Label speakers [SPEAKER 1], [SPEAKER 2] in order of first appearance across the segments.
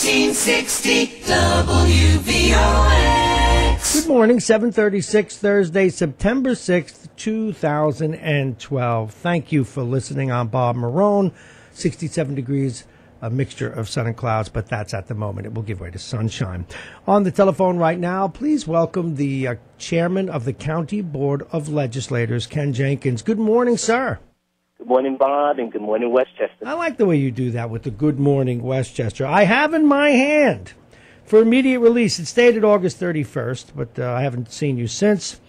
[SPEAKER 1] 1360 WVOX.
[SPEAKER 2] Good morning, 7:36, Thursday, September 6th, 2012. Thank you for listening. I'm Bob Marone. 67 degrees, a mixture of sun and clouds, but that's at the moment. It will give way to sunshine. On the telephone right now, please welcome the chairman of the County Board of Legislators, Ken Jenkins. Good morning, sir.
[SPEAKER 3] Good morning, Bob, and good morning, Westchester.
[SPEAKER 2] I like the way you do that with the good morning, Westchester. I have in my hand for immediate release. It's dated August 31st, but I haven't seen you since.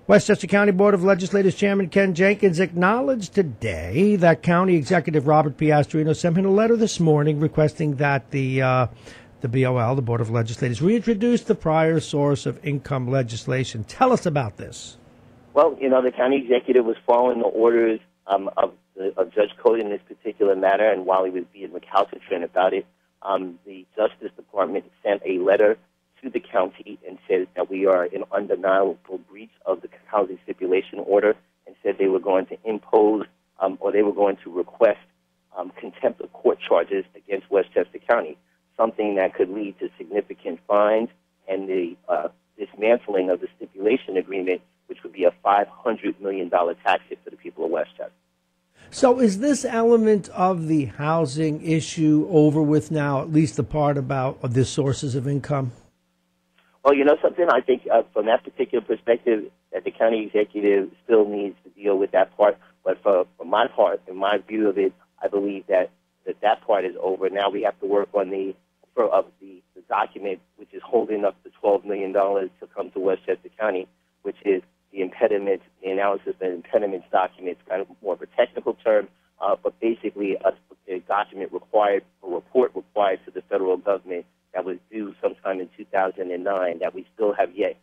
[SPEAKER 2] Westchester County Board of Legislators Chairman Ken Jenkins acknowledged today that County Executive Robert Piastrino sent him a letter this morning requesting that the BOL, the Board of Legislators, reintroduce the prior source of income legislation. Tell us about this.
[SPEAKER 3] Well, the county executive was following the orders of Judge Code in this particular matter, and while he was being recalcitrant about it, the Justice Department sent a letter to the county and said that we are in undeniable breach of the housing stipulation order, and said they were going to impose or they were going to request contempt of court charges against Westchester County, something that could lead to significant fines and the dismantling of the stipulation agreement, which would be a $500 million tax hit for the people of Westchester.
[SPEAKER 2] So is this element of the housing issue over with now, at least the part about the sources of income?
[SPEAKER 3] Well, something, I think from that particular perspective, that the county executive still needs to deal with that part. But for my part, in my view of it, I believe that part is over. Now we have to work on the document, which is holding up the $12 million to come to Westchester County, which is the analysis of impediments document. It's kind of more of a technical term, but basically a document required, a report required to the federal government that was due sometime in 2009 that we still have yet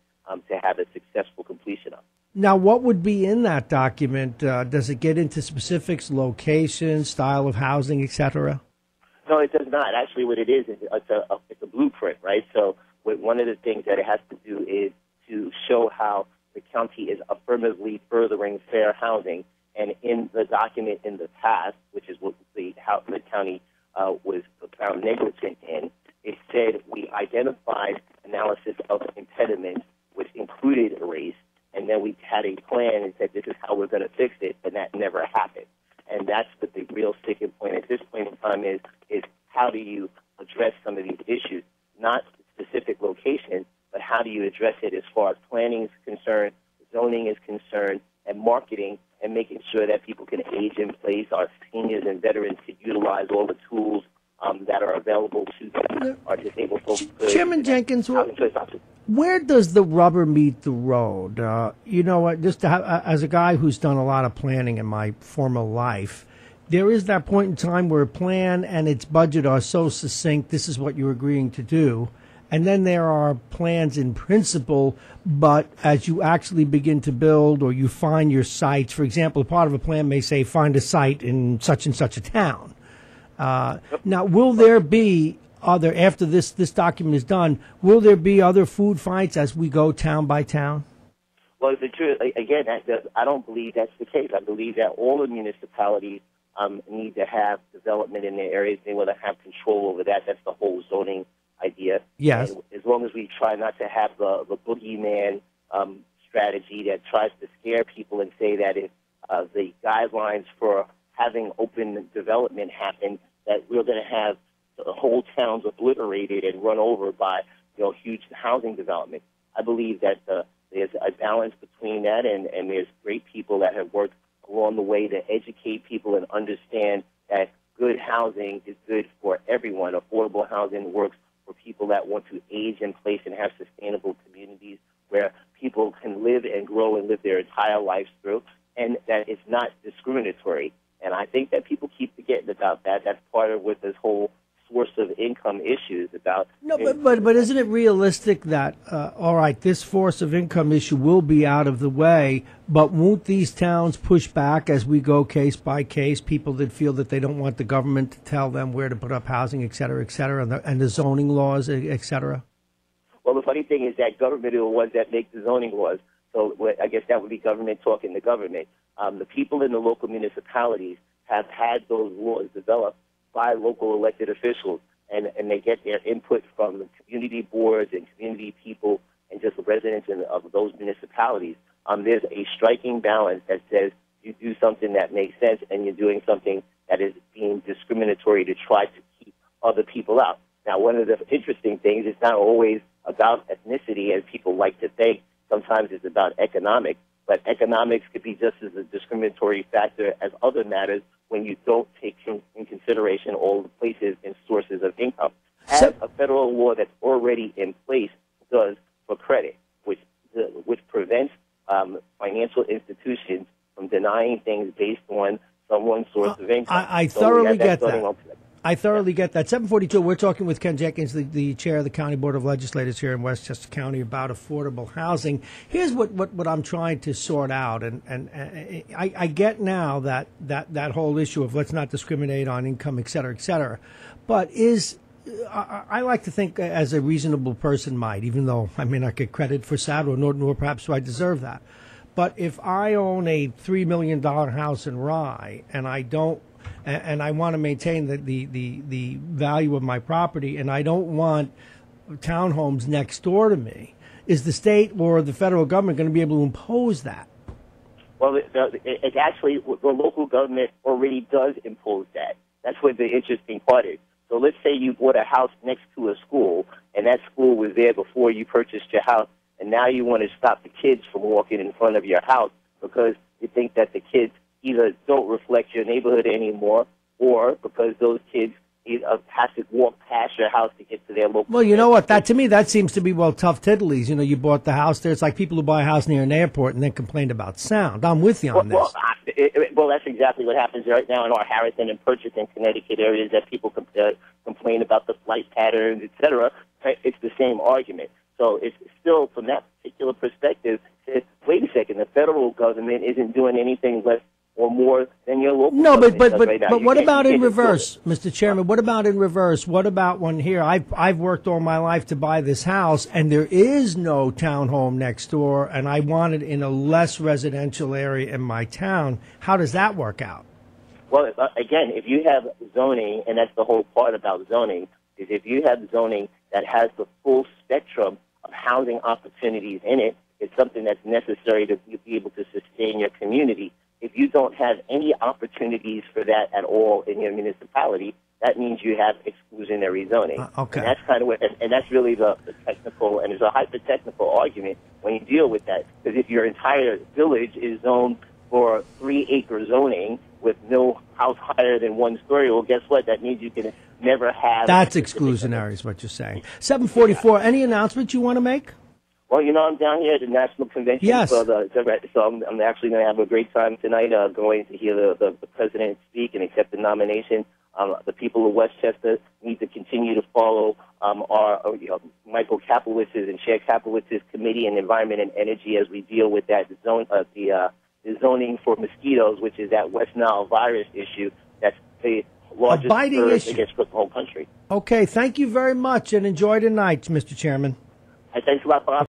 [SPEAKER 3] to have a successful completion of.
[SPEAKER 2] Now, what would be in that document? Does it get into specifics, location, style of housing, et cetera?
[SPEAKER 3] No, it does not. Actually, what it is it's a blueprint, right? So one of the things that it has to do is to show how the county is affirmatively furthering fair housing. And in the document in the past, which is what the county was found negligent in, it said we identified analysis of impediments, which included race, and then we had a plan and said this is how we're going to fix it, and that never happened. And that's what the real sticking point at this point in time is how do you address some of these issues, not specific location, but how do you address it as far as planning is concerned, zoning is concerned, and marketing, and making sure that people can age in place, our seniors and veterans can utilize all the tools that are available to them, our disabled folks.
[SPEAKER 2] Chairman Jenkins, where does the rubber meet the road? As a guy who's done a lot of planning in my former life, there is that point in time where a plan and its budget are so succinct, this is what you're agreeing to do. And then there are plans in principle, but as you actually begin to build or you find your sites, for example, part of a plan may say find a site in such and such a town. Now, will there be after this document is done, will there be other food fights as we go town by town?
[SPEAKER 3] Well, the truth, again, I don't believe that's the case. I believe that all the municipalities need to have development in their areas. They want to have control over that. That's the whole zoning idea.
[SPEAKER 2] Yes.
[SPEAKER 3] And as long as we try not to have the boogeyman strategy that tries to scare people and say that if the guidelines for having open development happen, that we're going to have the whole towns obliterated and run over by huge housing development. I believe that there's a balance between that, and there's great people that have worked along the way to educate people and understand that good housing is good for everyone. Affordable housing works for people that want to age in place and have sustainable communities where people can live and grow and live their entire lives through, and that it's not discriminatory. And I think that people keep forgetting about that. That's part of what this whole source of income issue is about.
[SPEAKER 2] No, but isn't it realistic that, all right, this source of income issue will be out of the way, but won't these towns push back as we go case by case, people that feel that they don't want the government to tell them where to put up housing, et cetera, and the zoning laws, et cetera?
[SPEAKER 3] Well, the funny thing is that government are the ones that make the zoning laws. So I guess that would be government talking to government. The people in the local municipalities have had those laws developed by local elected officials, and they get their input from the community boards and community people and just the residents of those municipalities. There's a striking balance that says you do something that makes sense and you're doing something that is being discriminatory to try to keep other people out. Now, one of the interesting things, it's not always about ethnicity, as people like to think. Sometimes it's about economics, but economics could be just as a discriminatory factor as other matters when you don't take in consideration all the places and sources of income. As a federal law that's already in place does for credit, which prevents financial institutions from denying things based on someone's source of income.
[SPEAKER 2] I thoroughly get that. I thoroughly get that. 742, we're talking with Ken Jenkins, the chair of the County Board of Legislators here in Westchester County, about affordable housing. Here's what I'm trying to sort out, and I get now that whole issue of let's not discriminate on income, et cetera, but I like to think, as a reasonable person might, even though I may not get credit for that, nor perhaps do I deserve that. But if I own a $3 million house in Rye and I want to maintain the value of my property, and I don't want townhomes next door to me, is the state or the federal government going to be able to impose that?
[SPEAKER 3] Well, it actually, the local government already does impose that. That's what the interesting part is. So let's say you bought a house next to a school, and that school was there before you purchased your house, and now you want to stop the kids from walking in front of your house because you think that the kids either don't reflect your neighborhood anymore, or because those kids have to walk past your house to get to their local.
[SPEAKER 2] Well, you know what? To me, that seems to be, tough tiddlies. You know, you bought the house there. It's like people who buy a house near an airport and then complained about sound. I'm with you on this.
[SPEAKER 3] Well, that's exactly what happens right now in our Harrison and Purchase and Connecticut areas, that people complain about the flight patterns, et cetera. It's the same argument. So it's still, from that particular perspective, wait a second, the federal government isn't doing anything less or more than your local government does right now.
[SPEAKER 2] But what about in reverse, Mr. Chairman? What about in reverse? What about when here I've worked all my life to buy this house and there is no townhome next door and I want it in a less residential area in my town? How does that work out?
[SPEAKER 3] Well, again, if you have zoning, and that's the whole part about zoning, is if you have zoning that has the full spectrum of housing opportunities in it, it's something that's necessary to be able to sustain your community. If you don't have any opportunities for that at all in your municipality, that means you have exclusionary zoning.
[SPEAKER 2] Okay.
[SPEAKER 3] And that's kind of what, and that's really the technical, and it's a hyper-technical argument when you deal with that. Because if your entire village is zoned for 3-acre zoning with no house higher than 1 story, well, guess what? That means you can never have.
[SPEAKER 2] That's exclusionary, is what you're saying. 744. Any announcements you want to make?
[SPEAKER 3] Well, you know, I'm down here at the National Convention.
[SPEAKER 2] Yes.
[SPEAKER 3] So I'm actually going to have a great time tonight going to hear the president speak and accept the nomination. The people of Westchester need to continue to follow our Michael Kapowitz's and Chair Kapowitz's Committee on Environment and Energy as we deal with that the zoning for mosquitoes, which is that West Nile virus issue that's the largest scourge against the whole country.
[SPEAKER 2] Okay, thank you very much, and enjoy tonight, Mr. Chairman.
[SPEAKER 3] Thanks a lot, Bob.